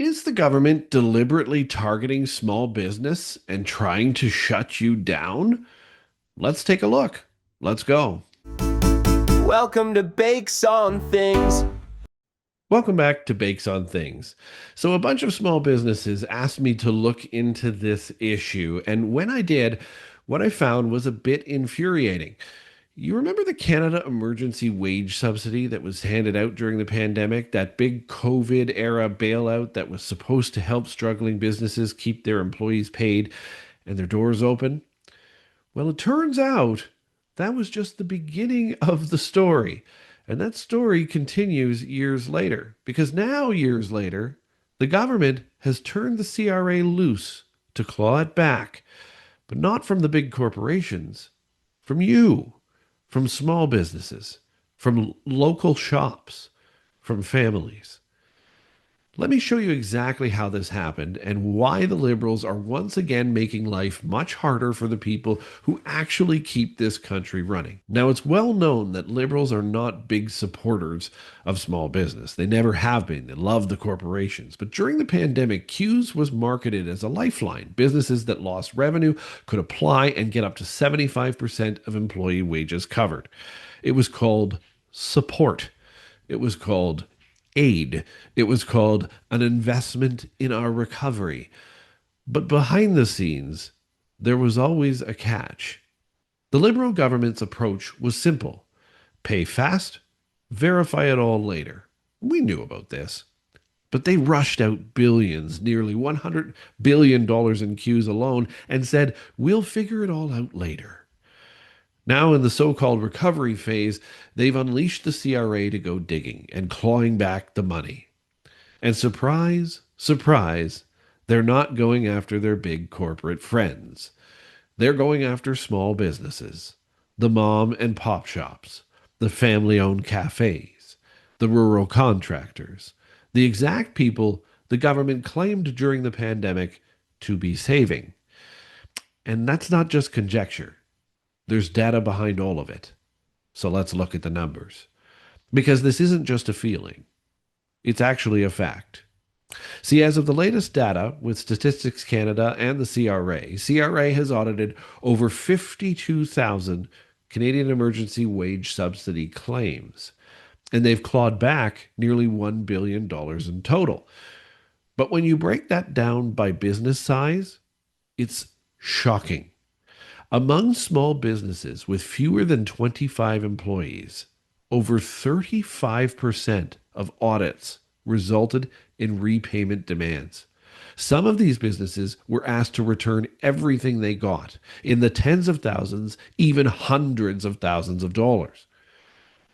Is the government deliberately targeting small business and trying to shut you down? Let's take a look. Let's go. Welcome to Bakes on Things. Welcome back to Bakes on Things. So, a bunch of small businesses asked me to look into this issue, and when I did, what I found was a bit infuriating. You remember the Canada Emergency Wage Subsidy that was handed out during the pandemic? That big COVID era bailout that was supposed to help struggling businesses keep their employees paid and their doors open? Well, it turns out that was just the beginning of the story. And that story continues years later, because now, years later, the government has turned the CRA loose to claw it back, but not from the big corporations, from you, from small businesses, from local shops, from families. Let me show you exactly how this happened and why the Liberals are once again making life much harder for the people who actually keep this country running. Now, it's well known that Liberals are not big supporters of small business. They never have been. They love the corporations. But during the pandemic, CEWS was marketed as a lifeline. Businesses that lost revenue could apply and get up to 75% of employee wages covered. It was called support. It was called aid. It was called an investment in our recovery. But behind the scenes, there was always a catch. The Liberal government's approach was simple: pay fast, verify it all later. We knew about this. But they rushed out billions, nearly $100 billion in CEWS alone, and said, we'll figure it all out later. Now, in the so called recovery phase, they've unleashed the CRA to go digging and clawing back the money. And surprise, surprise, they're not going after their big corporate friends. They're going after small businesses, the mom and pop shops, the family owned cafes, the rural contractors, the exact people the government claimed during the pandemic to be saving. And that's not just conjecture. There's data behind all of it. So let's look at the numbers. Because this isn't just a feeling, it's actually a fact. See, as of the latest data with Statistics Canada and the CRA has audited over 52,000 Canadian emergency wage subsidy claims, and they've clawed back nearly $1 billion in total. But when you break that down by business size, it's shocking. Among small businesses with fewer than 25 employees, over 35% of audits resulted in repayment demands. Some of these businesses were asked to return everything they got in the tens of thousands, even hundreds of thousands of dollars.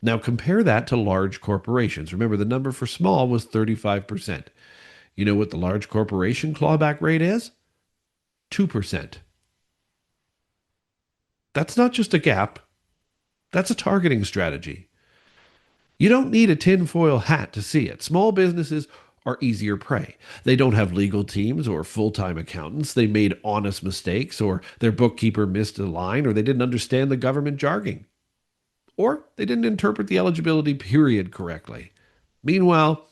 Now compare that to large corporations. Remember, the number for small was 35%. You know what the large corporation clawback rate is? 2%. That's not just a gap, that's a targeting strategy. You don't need a tinfoil hat to see it. Small businesses are easier prey. They don't have legal teams or full time accountants. They made honest mistakes, or their bookkeeper missed a line, or they didn't understand the government jargon, or they didn't interpret the eligibility period correctly. Meanwhile,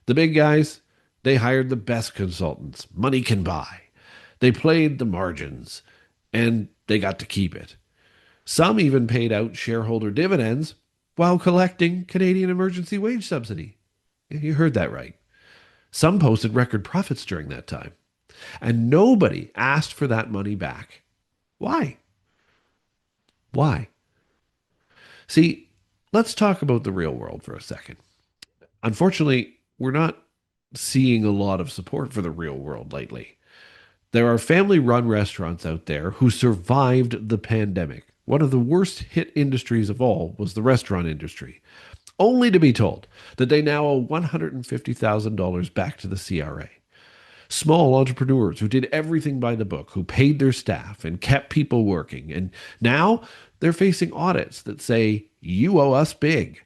the big guys, they hired the best consultants money can buy. They played the margins, and they got to keep it. Some even paid out shareholder dividends while collecting Canadian emergency wage subsidy. You heard that right. Some posted record profits during that time. And nobody asked for that money back. Why? Why? See, let's talk about the real world for a second. Unfortunately, we're not seeing a lot of support for the real world lately. There are family run restaurants out there who survived the pandemic. One of the worst hit industries of all was the restaurant industry, only to be told that they now owe $150,000 back to the CRA. Small entrepreneurs who did everything by the book, who paid their staff and kept people working, and now they're facing audits that say, you owe us big.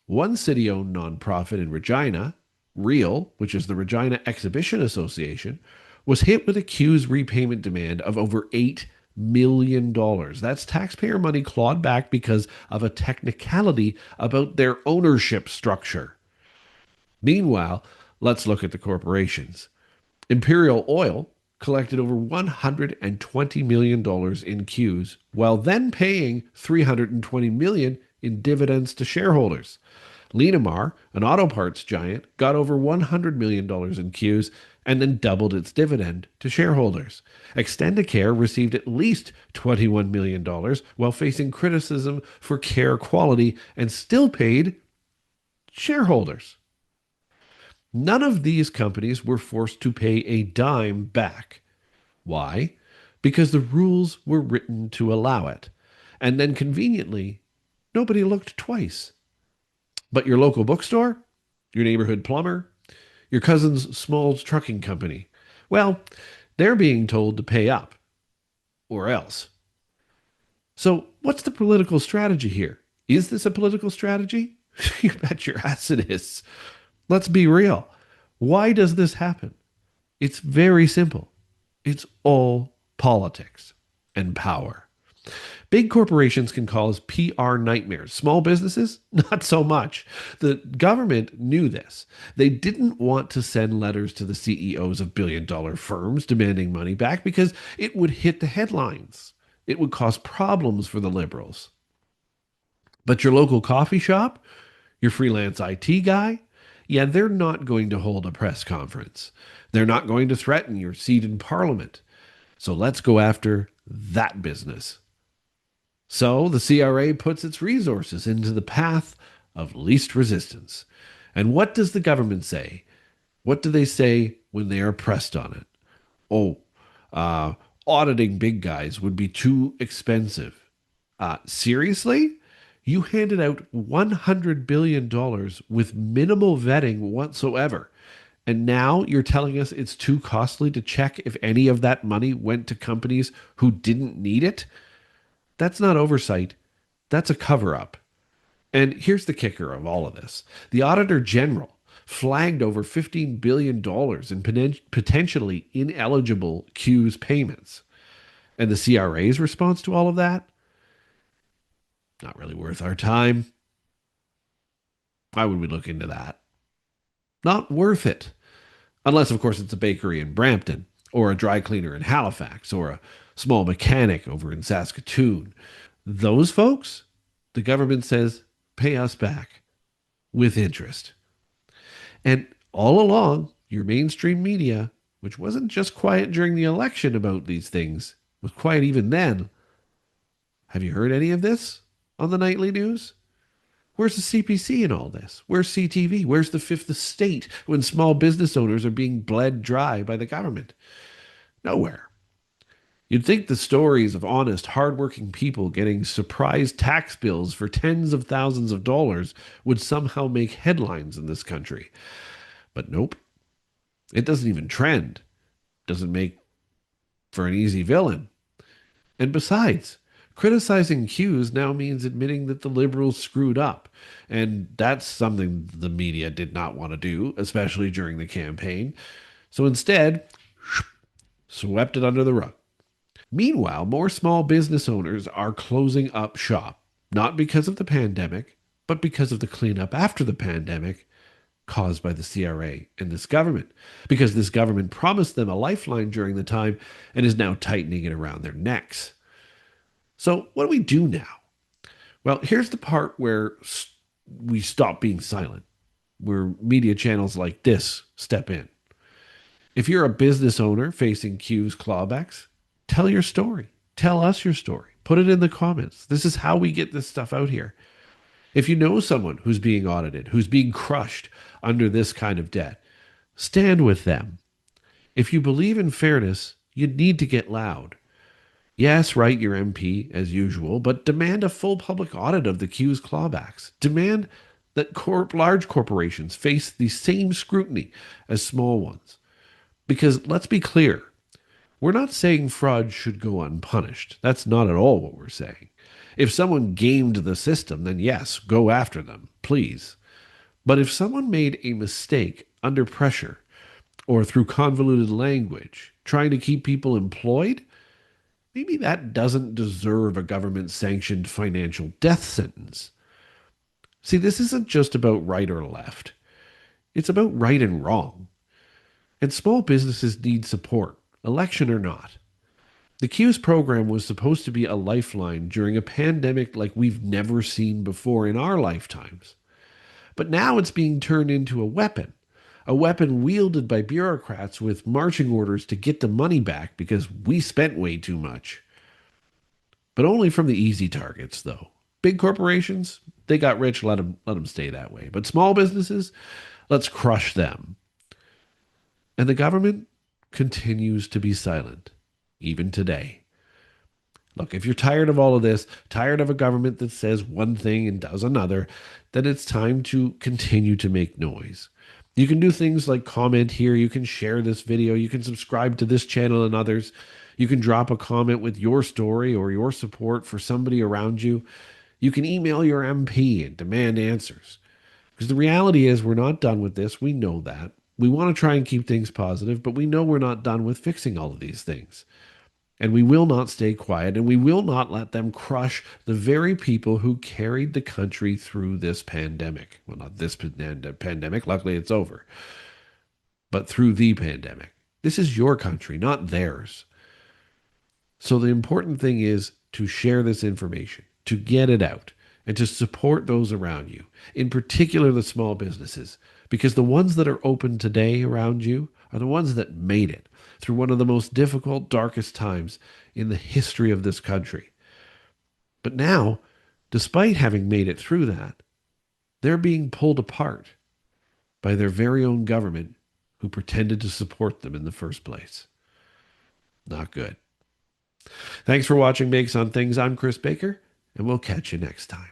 One city owned nonprofit in Regina, REAL, which is the Regina Exhibition Association, was hit with a CEWS repayment demand of over $8 million. That's taxpayer money clawed back because of a technicality about their ownership structure. Meanwhile, Let's look at the corporations. Imperial Oil collected over $120 million in CEWS while then paying $320 million in dividends to shareholders. Linamar, an auto parts giant, got over $100 million in CEWS and then doubled its dividend to shareholders. Extendicare received at least $21 million while facing criticism for care quality and still paid shareholders. None of these companies were forced to pay a dime back. Why? Because the rules were written to allow it. And then conveniently, nobody looked twice. But your local bookstore, your neighborhood plumber, your cousin's small trucking company, well, they're being told to pay up or else. So, what's the political strategy here? Is this a political strategy? You bet your ass it is. Let's be real. Why does this happen? It's very simple. It's all politics and power. Big corporations can cause PR nightmares. Small businesses, not so much. The government knew this. They didn't want to send letters to the CEOs of billion-dollar firms demanding money back because it would hit the headlines. It would cause problems for the liberals. But your local coffee shop, your freelance IT guy, yeah, they're not going to hold a press conference. They're not going to threaten your seat in parliament. So let's go after that business. So the CRA puts its resources into the path of least resistance. And what does the government say? What do they say when they are pressed on it? Oh, auditing big guys would be too expensive. Seriously? You handed out $100 billion with minimal vetting whatsoever. And now you're telling us it's too costly to check if any of that money went to companies who didn't need it? That's not oversight. That's a cover up. And here's the kicker of all of this: the Auditor General flagged over $15 billion in potentially ineligible CEWS payments. And the CRA's response to all of that? Not really worth our time. Why would we look into that? Not worth it. Unless, of course, it's a bakery in Brampton, or a dry cleaner in Halifax, or a small mechanic over in Saskatoon. Those folks, the government says, pay us back with interest. And all along, your mainstream media, which wasn't just quiet during the election about these things, was quiet even then. Have you heard any of this on the nightly news? Where's the CPC in all this? Where's CTV? Where's the Fifth Estate when small business owners are being bled dry by the government? Nowhere. You'd think the stories of honest, hardworking people getting surprise tax bills for tens of thousands of dollars would somehow make headlines in this country. But nope. It doesn't even trend. Doesn't make for an easy villain. And besides, criticizing CEWS now means admitting that the liberals screwed up. And that's something the media did not want to do, especially during the campaign. So instead, swept it under the rug. Meanwhile, more small business owners are closing up shop, not because of the pandemic, but because of the cleanup after the pandemic caused by the CRA and this government. Because this government promised them a lifeline during the time and is now tightening it around their necks. So, what do we do now? Well, here's the part where we stop being silent, where media channels like this step in. If you're a business owner facing CEWS clawbacks, tell your story. Tell us your story. Put it in the comments. This is how we get this stuff out here. If you know someone who's being audited, who's being crushed under this kind of debt, stand with them. If you believe in fairness, you need to get loud. Yes, write your MP as usual, but demand a full public audit of the CEWS clawbacks. Demand that large corporations face the same scrutiny as small ones. Because let's be clear, we're not saying fraud should go unpunished. That's not at all what we're saying. If someone gamed the system, then yes, go after them, please. But if someone made a mistake under pressure or through convoluted language, trying to keep people employed, maybe that doesn't deserve a government-sanctioned financial death sentence. See, this isn't just about right or left. It's about right and wrong. And small businesses need support, election or not. The CEWS program was supposed to be a lifeline during a pandemic like we've never seen before in our lifetimes. But now it's being turned into a weapon wielded by bureaucrats with marching orders to get the money back because we spent way too much. But only from the easy targets, though. Big corporations, they got rich, let them stay that way. But small businesses, let's crush them. And the government continues to be silent, even today. Look, if you're tired of all of this, tired of a government that says one thing and does another, then it's time to continue to make noise. You can do things like comment here, you can share this video, you can subscribe to this channel and others. You can drop a comment with your story or your support for somebody around you. You can email your MP and demand answers. Because the reality is, we're not done with this. We know that. We want to try and keep things positive, but we know we're not done with fixing all of these things. And we will not stay quiet, and we will not let them crush the very people who carried the country through this pandemic. Well, not this pandemic, luckily it's over, but through the pandemic. This is your country, not theirs. So the important thing is to share this information, to get it out, and to support those around you, in particular the small businesses, because the ones that are open today around you are the ones that made it through one of the most difficult, darkest times in the history of this country. But now, despite having made it through that, they're being pulled apart by their very own government who pretended to support them in the first place. Not good. Thanks for watching Bakes on Things. I'm Chris Baker, and we'll catch you next time.